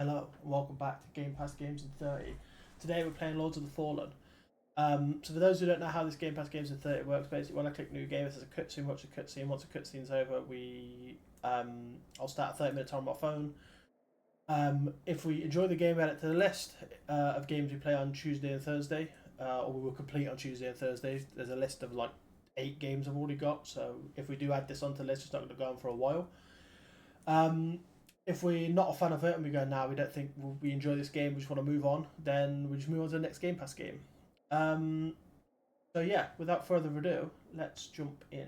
Hello, and welcome back to GamePass Games in 30. Today we're playing Lords of the Fallen. So for those who don't know how this GamePass Games in 30 works, basically when I click New Game, it says a cutscene, watch the cutscene. Once the cutscene's over, I'll start a 30-minute time on my phone. If we enjoy the game, we add it to the list of games we play on Tuesday and Thursday, or we will complete on Tuesday and Thursday. There's a list of like 8 games I've already got, so if we do add this onto the list, it's not going to go on for a while. If we're not a fan of it and we go, nah, we don't think we enjoy this game, we just want to move on, then we just move on to the next Game Pass game. So yeah, without further ado, let's jump in.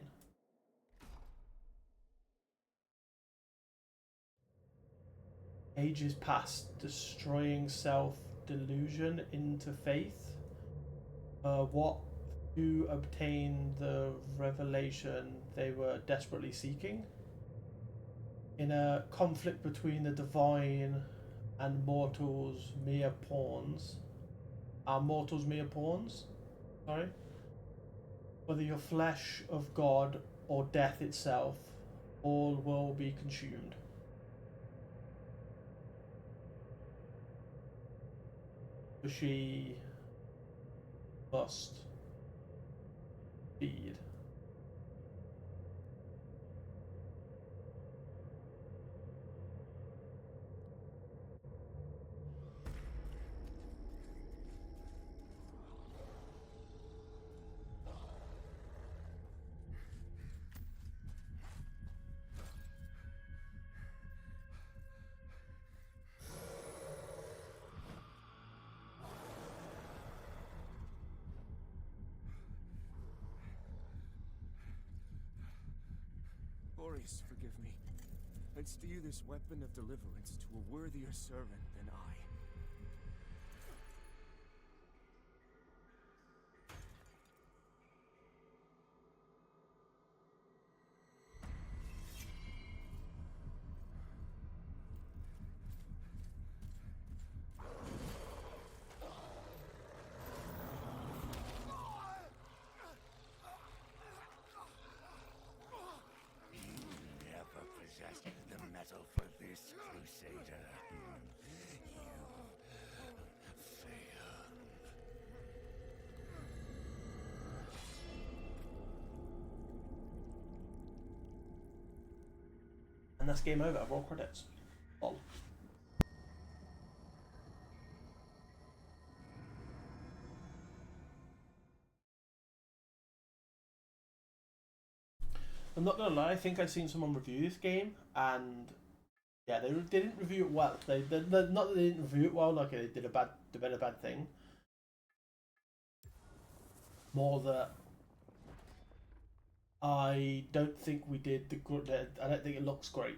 Ages past, destroying self-delusion into faith. What to obtain the revelation they were desperately seeking? In a conflict between the divine and mortals mere pawns. Are mortals mere pawns? Sorry? Whether you're flesh of God or death itself, all will be consumed. She must feed. Boris, forgive me. I'd steer this weapon of deliverance to a worthier servant than I. The metal for this crusader. You failed. And that's game over. Roll credits. Lol. I'm not gonna lie, I think I've seen someone review this game, and yeah, they didn't review it well. They not that they didn't review it well, like they did a bad thing. More that I don't think we did the good. I don't think it looks great.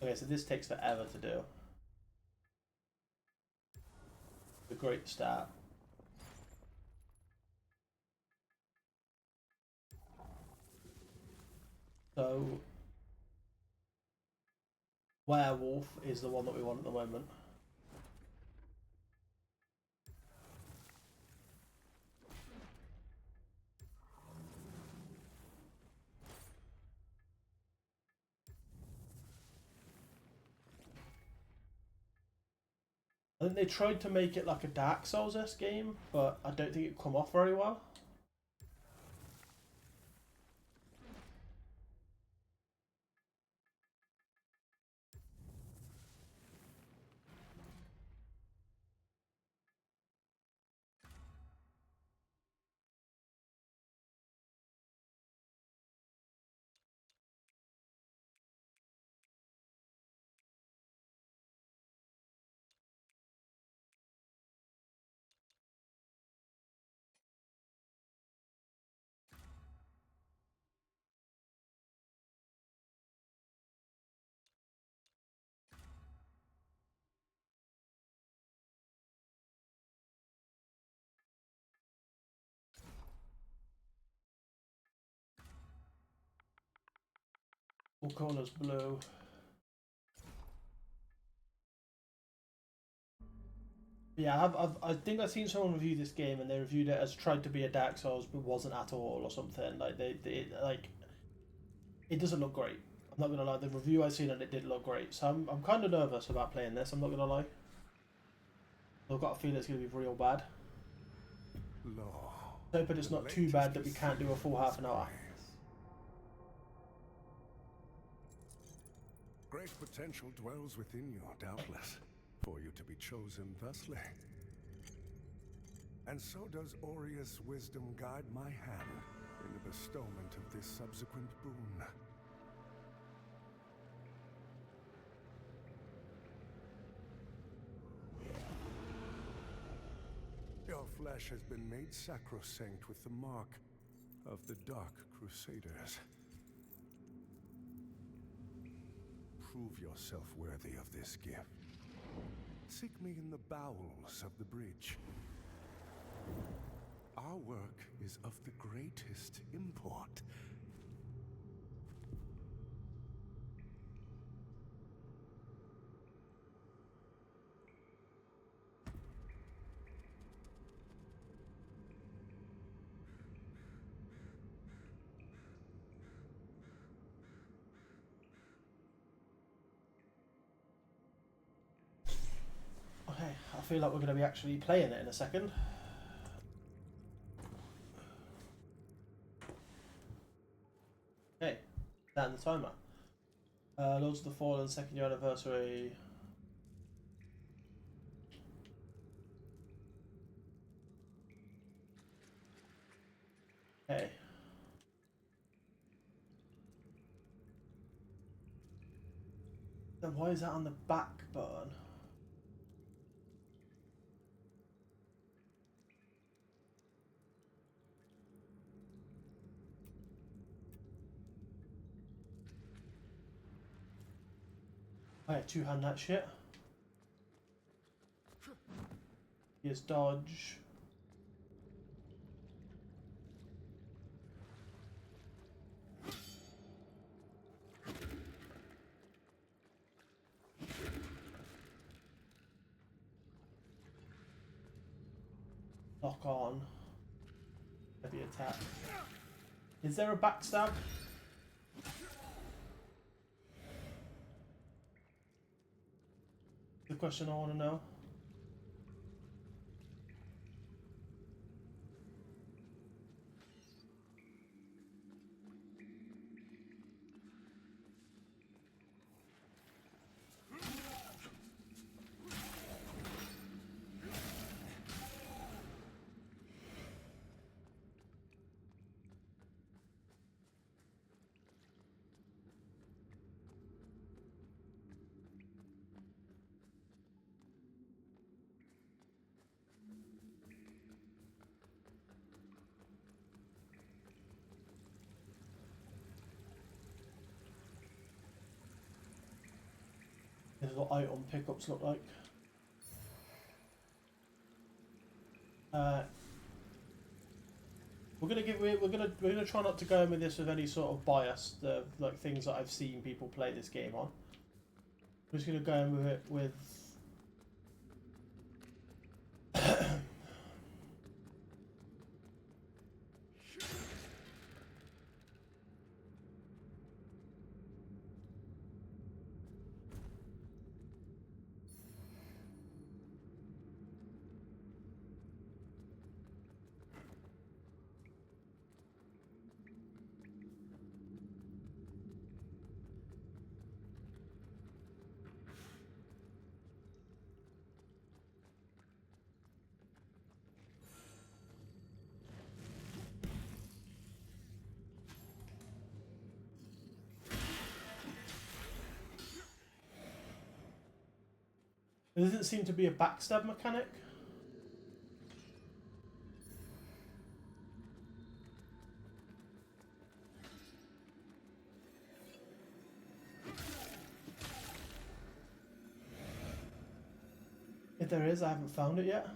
Okay, so this takes forever to do. A great start. So, werewolf is the one that we want at the moment. I think they tried to make it like a Dark Souls-esque game, but I don't think it come off very well. All colours blue. Yeah, I think I've seen someone review this game and they reviewed it as tried to be a Dark Souls but wasn't at all or something. Like they like it doesn't look great. I'm not gonna lie. The review I seen and it did look great. So I'm kind of nervous about playing this. I'm not gonna lie. I've got a feeling it's gonna be real bad. Law. But it's not too bad that we can't do a full half an hour. Great potential dwells within you, doubtless, for you to be chosen thusly. And so does Aureus' wisdom guide my hand in the bestowment of this subsequent boon. Your flesh has been made sacrosanct with the mark of the Dark Crusaders. Prove yourself worthy of this gift. Seek me in the bowels of the bridge. Our work is of the greatest import. Okay, I feel like we're gonna be actually playing it in a second. Okay, down the timer. Lords of the Fallen 2nd year anniversary. Okay. Then why is that on the back button? I had two-hand that shit. Here's dodge. Lock on. Heavy attack. Is there a backstab? The question I want to know. This is what item pickups look like. We're gonna try not to go in with this with any sort of bias, like things that I've seen people play this game on. We're just gonna go in with it with there doesn't seem to be a backstab mechanic. If there is, I haven't found it yet.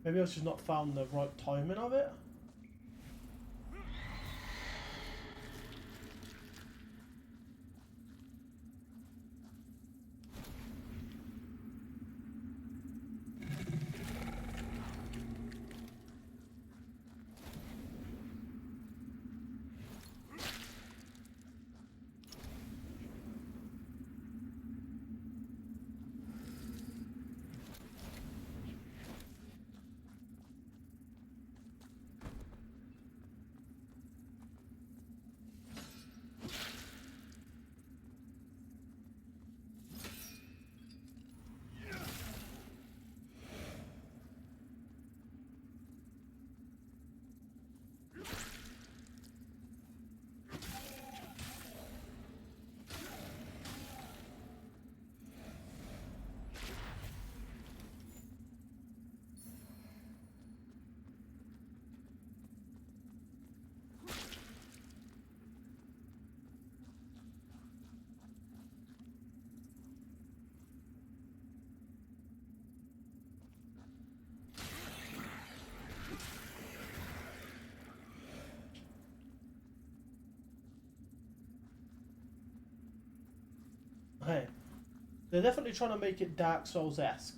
Maybe I've just not found the right timing of it. Hey, they're definitely trying to make it Dark Souls-esque.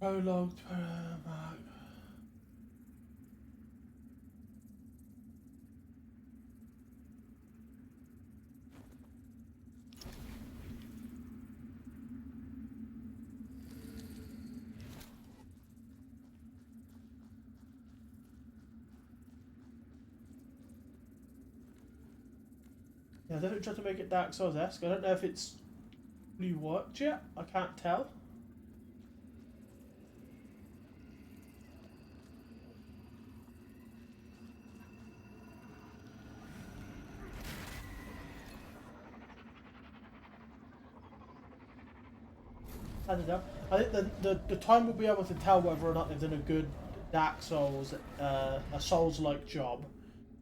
Prologue, yeah, they're trying to make it Dark Souls-esque. I don't know if it's really worked yet. I can't tell. I don't know. I think the time will be able to tell whether or not they've done a good Dark Souls, a Souls-like job,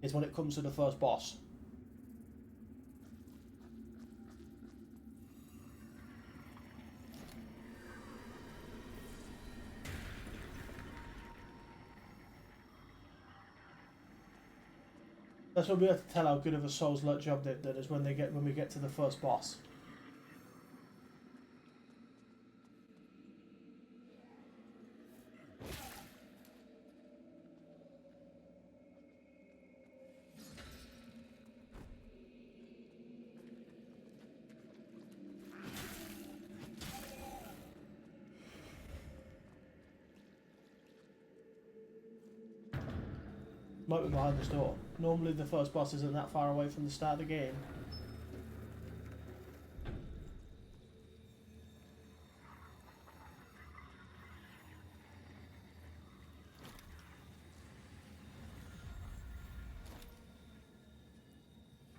is when it comes to the first boss. That's when we have to tell how good of a Souls-like job they've done, is when we get to the first boss. Might be behind this door. Normally the first boss isn't that far away from the start of the game.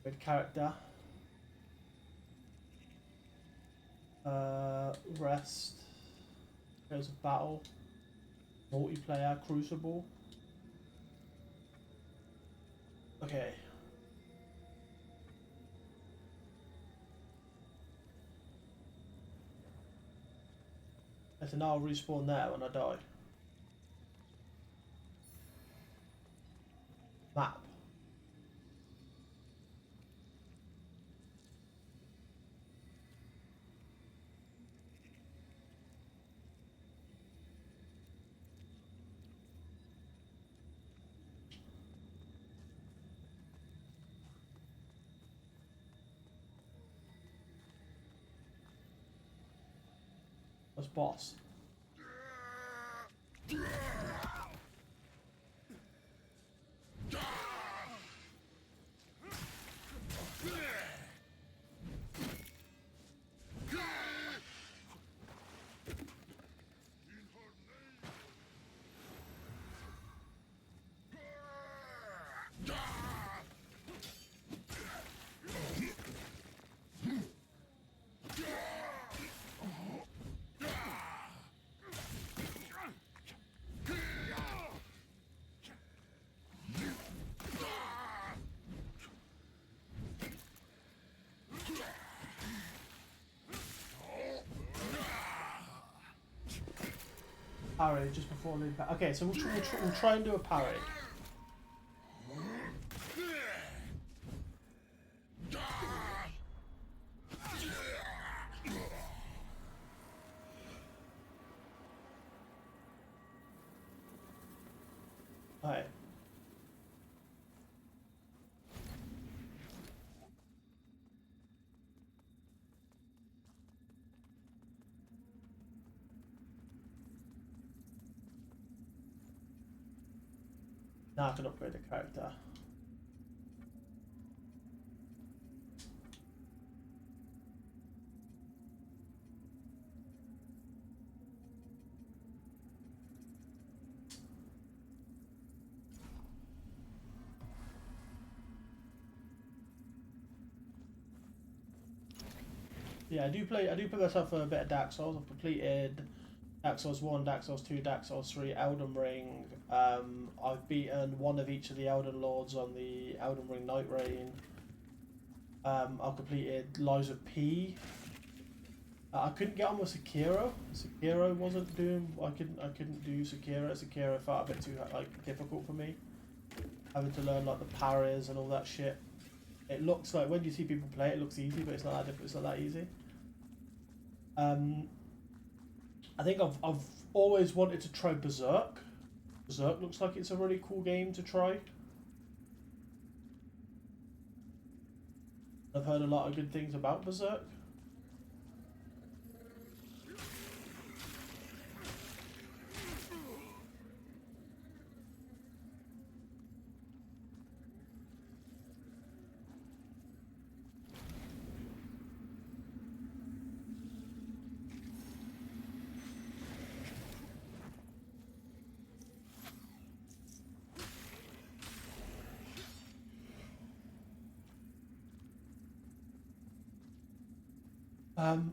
Good character. Rest. There's a battle. Multiplayer, Crucible. Okay. So now I'll respawn there when I die. Map. What's boss? parry just before the impact. Okay, so we'll try and do a parry. Alright. Now I can upgrade the character. Yeah, I do play myself for a bit of Dark Souls. I've completed Dark Souls 1, Dark Souls 2, Dark Souls 3, Elden Ring. I've beaten one of each of the Elden Lords on the Elden Ring Night Rain. I've completed Lies of P. I couldn't get on with Sekiro. Sekiro wasn't doing. I couldn't do Sekiro. Sekiro felt a bit too difficult for me. Having to learn like the parries and all that shit. It looks like when you see people play, it looks easy, but it's not that difficult. It's not that easy. I think I've always wanted to try Berserk. Berserk looks like it's a really cool game to try. I've heard a lot of good things about Berserk.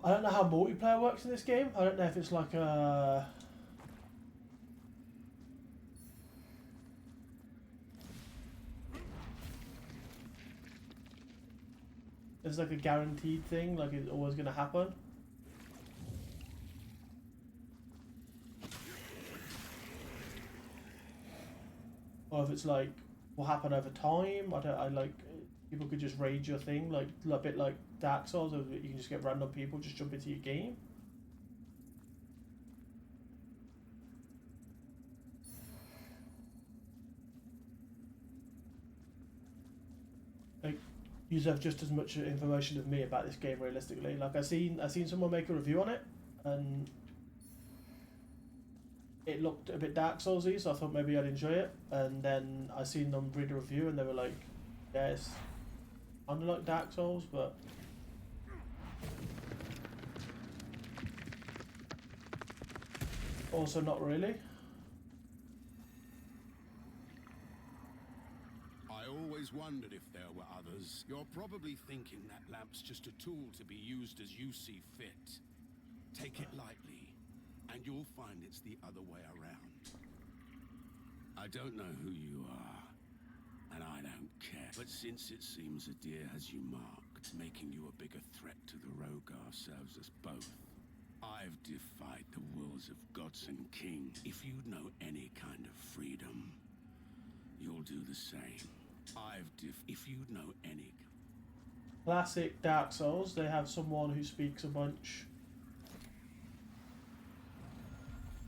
I don't know how multiplayer works in this game. I don't know if it's like a... It's like a guaranteed thing, like it's always going to happen. Or if it's like, will happen over time. I like... People could just raid your thing, like a bit like Dark Souls, or you can just get random people just jump into your game. Like, you have just as much information as me about this game realistically. Like I seen someone make a review on it, and it looked a bit Dark Soulsy, so I thought maybe I'd enjoy it. And then I seen them read a review, and they were like, "Yeah, it's kind of like Dark Souls, but." Also not really. I always wondered if there were others. You're probably thinking that lamp's just a tool to be used as you see fit. Take it lightly, and you'll find it's the other way around. I don't know who you are, and I don't care. But since it seems Adir has you marked, making you a bigger threat to the Rogar serves us both. I've defied the wills of gods and kings. If you know any kind of freedom, you'll do the same. If you know any... Classic Dark Souls, they have someone who speaks a bunch.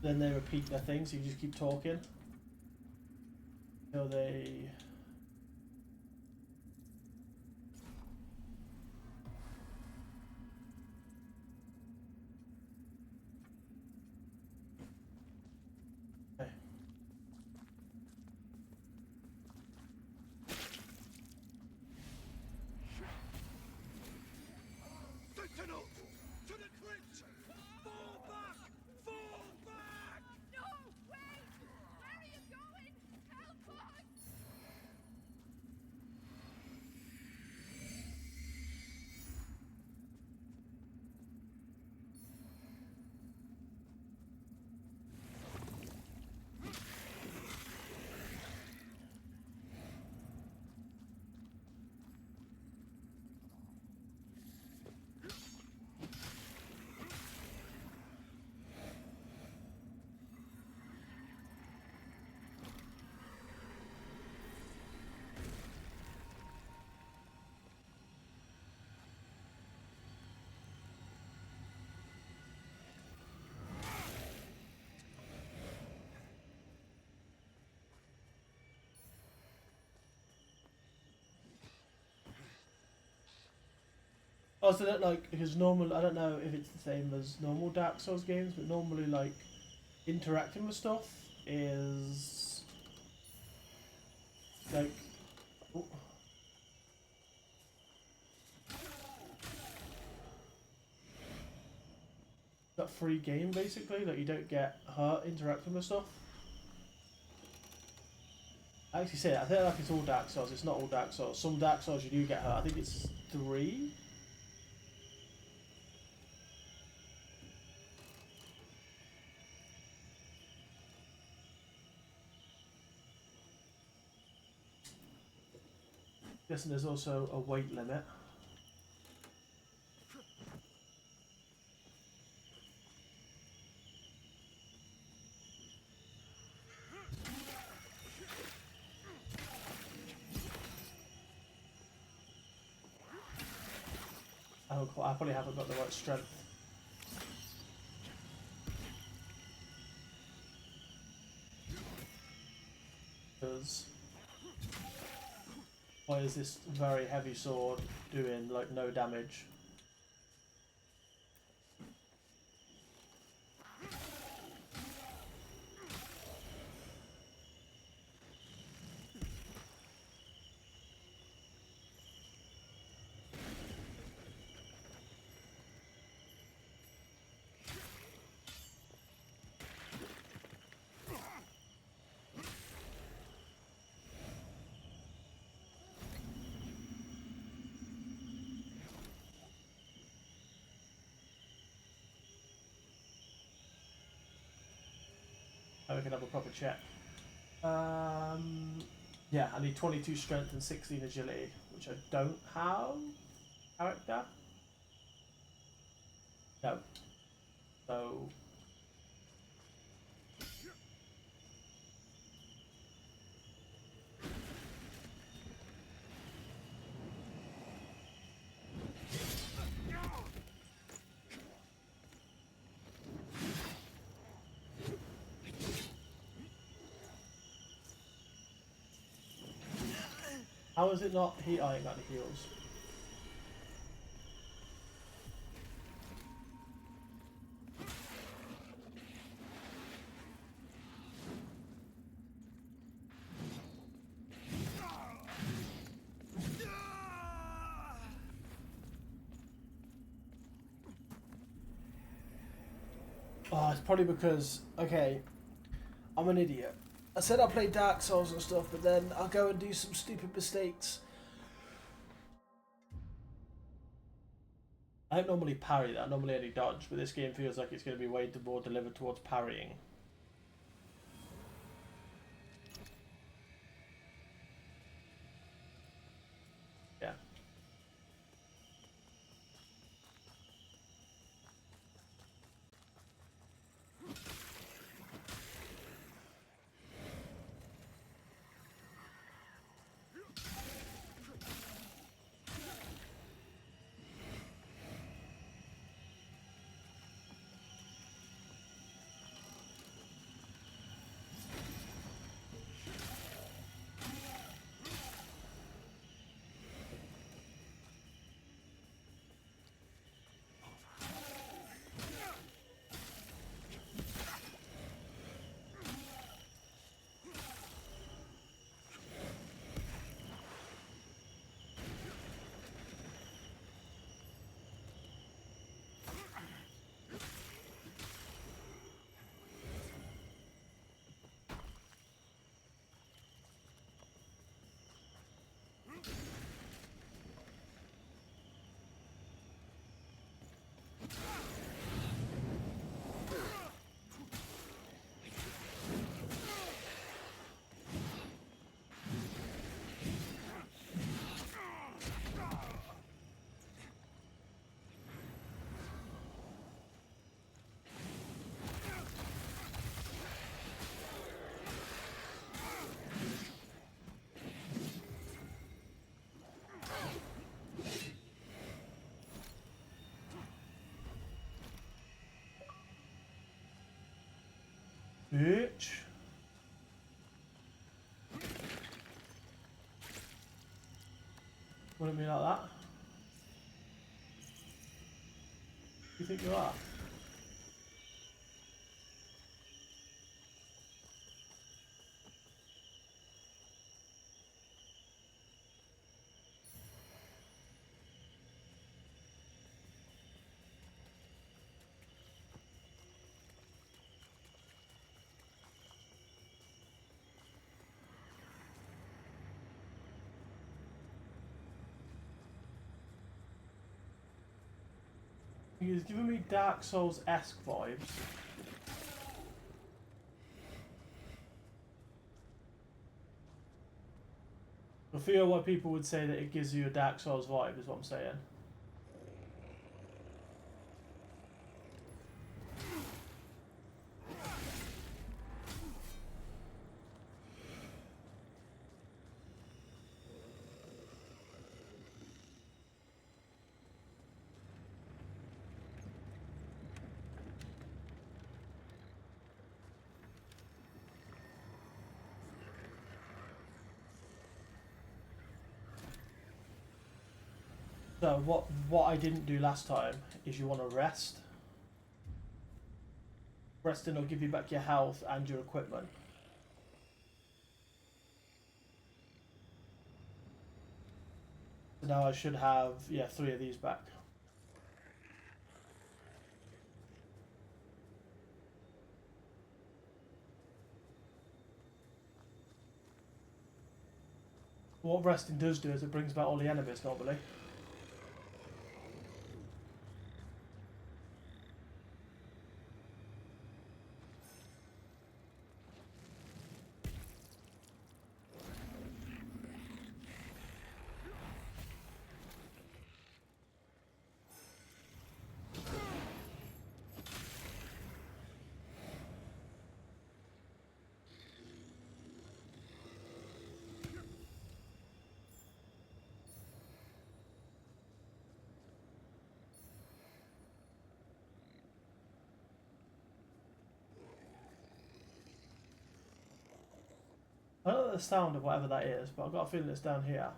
Then they repeat their things, so you just keep talking. Until they... Sentinel! To the crypt! Fall back! Fall back! No! Wait! Where are you going? Help us! Also, that like because normal. I don't know if it's the same as normal Dark Souls games, but normally like interacting with stuff is like. Oh, that free game basically. Like you don't get hurt interacting with stuff. I actually say it. I think like it's all Dark Souls. It's not all Dark Souls. Some Dark Souls you do get hurt. I think it's 3. Guessing there's also a weight limit. I probably haven't got the right strength. Because why is this very heavy sword doing like no damage? Oh, we can have a proper check. Yeah, I need 22 strength and 16 agility, which I don't have. Character? No. So. How is it not heat? I ain't got any heals. Oh, it's probably because, okay, I'm an idiot. I said I play Dark Souls and stuff, but then I'll go and do some stupid mistakes. I don't normally parry that, I normally only dodge, but this game feels like it's going to be way more delivered towards parrying. Yeah. Bitch. Wouldn't be like that. You think you are? He's giving me Dark Souls-esque vibes. I feel why people would say that it gives you a Dark Souls vibe is what I'm saying. So what I didn't do last time is you want to rest. Resting will give you back your health and your equipment. So now I should have, yeah, 3 of these back. What resting does do is it brings back all the enemies normally. I don't know the sound of whatever that is, but I've got a feeling it's down here.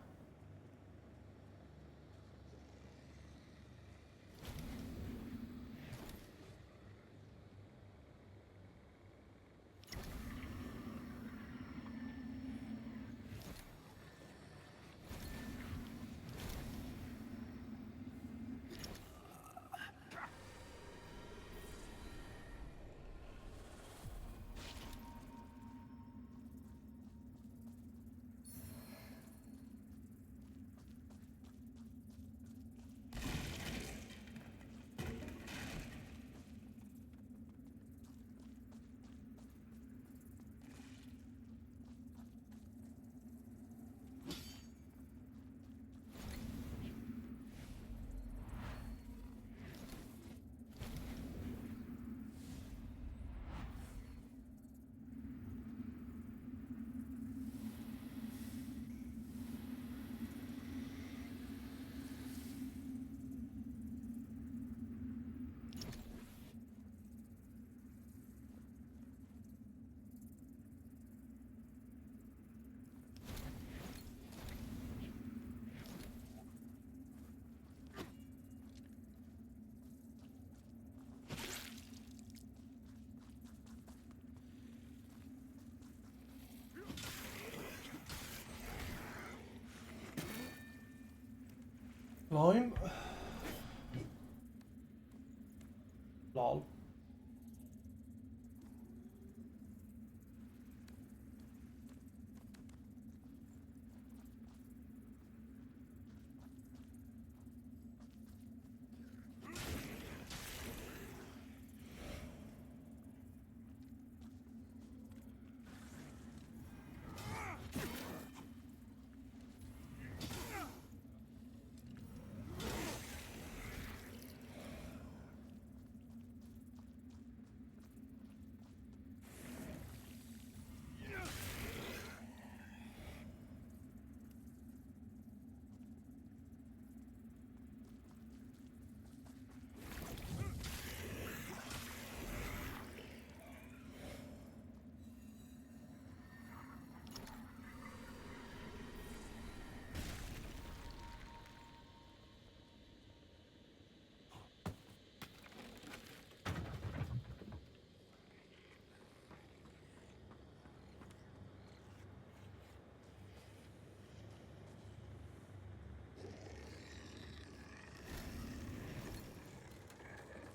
Lime. Lol.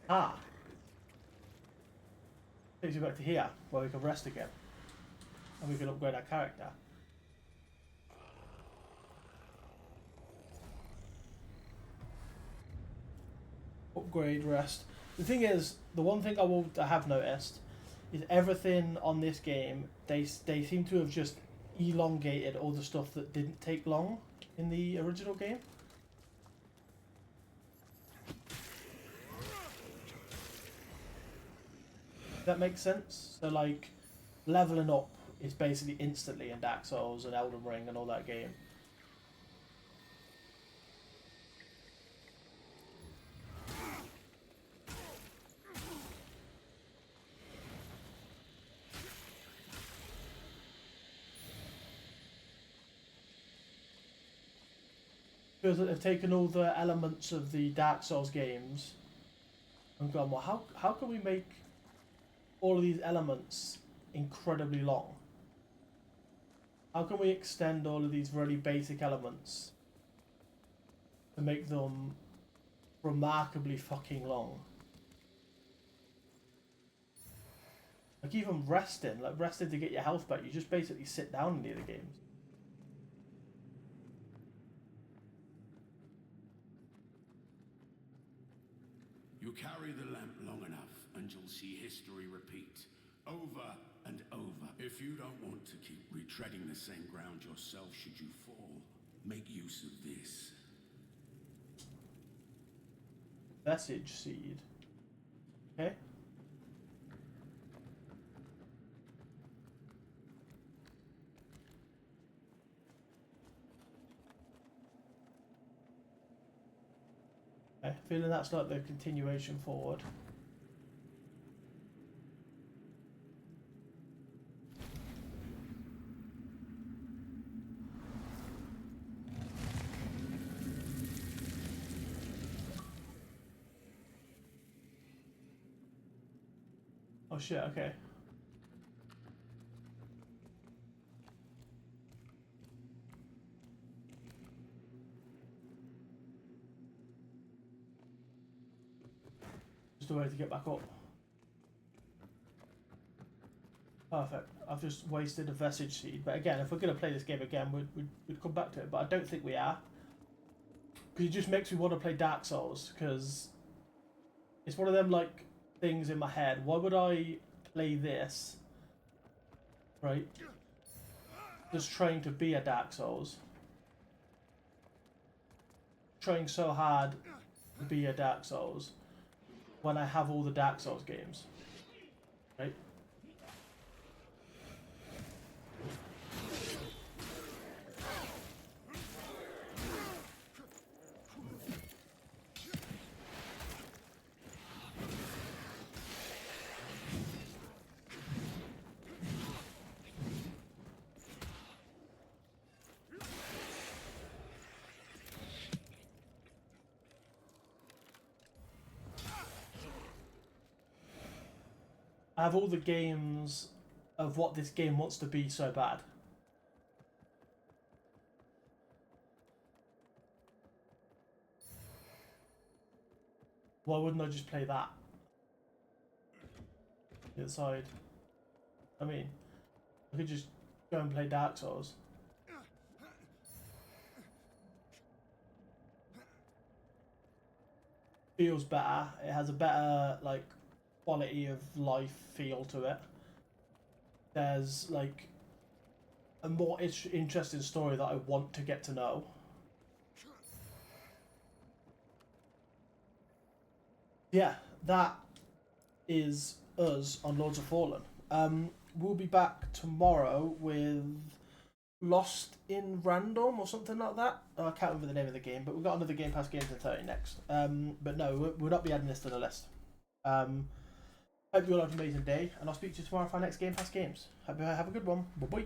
Ah. Takes you back to here, where we can rest again. And we can upgrade our character. Upgrade, rest. The thing is, the one thing I have noticed is everything on this game, they seem to have just elongated all the stuff that didn't take long in the original game. That makes sense. So like, leveling up is basically instantly in Dark Souls and Elden Ring and all that game. Feels like they've taken all the elements of the Dark Souls games and gone, well, how can we make all of these elements incredibly long? How can we extend all of these really basic elements to make them remarkably fucking long? Like even resting to get your health back, you just basically sit down in the other games. You carry the lamp long enough and you'll see history repeat over and over. If you don't want to keep retreading the same ground yourself should you fall, make use of this. Message seed. Okay. Okay, feeling that's like the continuation forward. Oh shit, okay. Just a way to get back up. Perfect. I've just wasted a message seed. But again, if we're going to play this game again, we'd come back to it. But I don't think we are. Because it just makes me want to play Dark Souls. Because it's one of them, like, things in my head. Why would I play this? Right? Just trying to be a Dark Souls. Trying so hard to be a Dark Souls. When I have all the Dark Souls games. Right? I have all the games of what this game wants to be so bad. Why wouldn't I just play that? Inside. I mean, I could just go and play Dark Souls. Feels better. It has a better, like, quality of life feel to it. There's like a more interesting story that I want to get to know. Yeah, that is us on Lords of Fallen. We'll be back tomorrow with Lost in Random or something like that. Oh, I can't remember the name of the game, but we've got another Game Pass Games in 30 next. But no, we'll not be adding this to the list. Hope you all have an amazing day, and I'll speak to you tomorrow for our next Game Pass Games. Hope you have a good one. Bye bye.